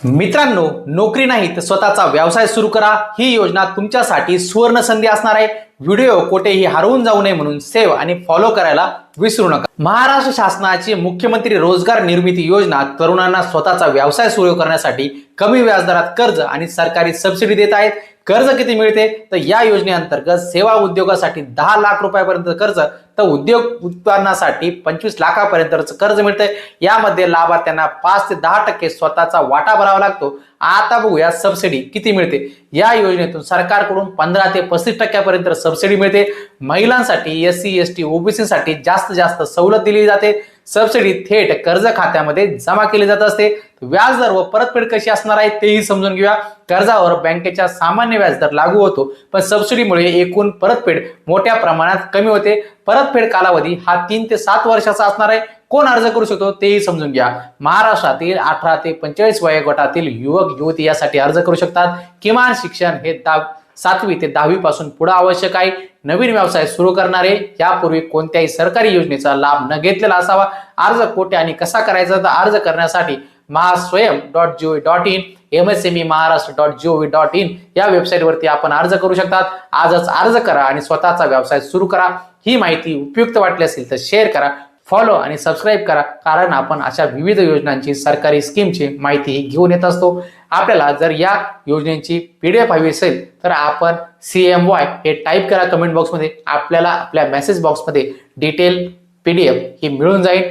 मित्रांनो, नोकरी नाही तर स्वतःचा व्यवसाय सुरू करा. ही योजना तुमच्यासाठी सुवर्ण संधी असणार आहे. व्हिडिओ कोठेही हरवून जाऊ नये म्हणून सेव्ह आणि फॉलो करायला विसरू नका. महाराष्ट्र शासनाची मुख्यमंत्री रोजगार निर्मिती योजना तरुणांना स्वतःचा व्यवसाय सुरू करण्यासाठी कमी व्याजदरात कर्ज आणि सरकारी सबसिडी देत आहेत. कर्ज किती मिळते तर या योजनेअंतर्गत सेवा उद्योगासाठी 10 लाख रुपयापर्यंत कर्ज तर उद्योग उत्पादनासाठी 25 लाखापर्यंतचं कर्ज मिळतंय. यामध्ये लाभार्थ्यांना 5 ते 10% स्वतःचा वाटा भरावा लागतो. आता बघूया सबसिडी किती मिळते. या योजनेतून सरकारकडून 15 ते 35% सबसिडी मिळते. महिलांसाठी, एससी, एसटी, ओबीसी साठी जास्त सवलत दिली जाते. सबसिडी थेट कर्ज खात्यामध्ये जमा केली जात असते. व्याजदर व परतफेड कशी असणार आहे तेही समजून घेऊया. कर्जावर बँकेच्या सामान्य व्याजदर लागू होतो, पण सबसिडीमुळे एकूण परतफेड मोठ्या प्रमाणात कमी होते. परतफेड कालावधी हा 3 ते 7 वर्षाचा असणार आहे. कोण अर्ज करू शकतो तेही समजून घ्या. महाराष्ट्रातील 18 ते 45 वयोगटातील युवक युवती यासाठी अर्ज करू शकतात. किमान शिक्षण हे 7वी ते 10वी पासून पुढे आवश्यक आहे. नवीन व्यवसाय सुरू करणारे यापूर्वी कोणत्याही सरकारी योजनेचा लाभ न घेतलेला असावा. अर्ज कोठे आणि कसा करायचा तर अर्ज करण्यासाठी mahaswayam.gov.in, msmemaharaष्ट्र.gov.in या वेबसाईटवरती आपण अर्ज करू शकतात. आजच अर्ज करा आणि स्वतःचा व्यवसाय सुरू करा. ही माहिती उपयुक्त वाटली असेल तर शेअर करा, फॉलो आणि सबस्क्राईब करा, कारण आपण अशा विविध योजनांची, सरकारी स्कीमची माहिती घेऊन येत असतो. आपल्याला जर या योजनेची PDF हवी असेल तर आपण CMY हे टाईप करा कमेंट बॉक्समध्ये. आपल्याला आपल्या मेसेज बॉक्समध्ये डिटेल PDF ही मिळून जाईल.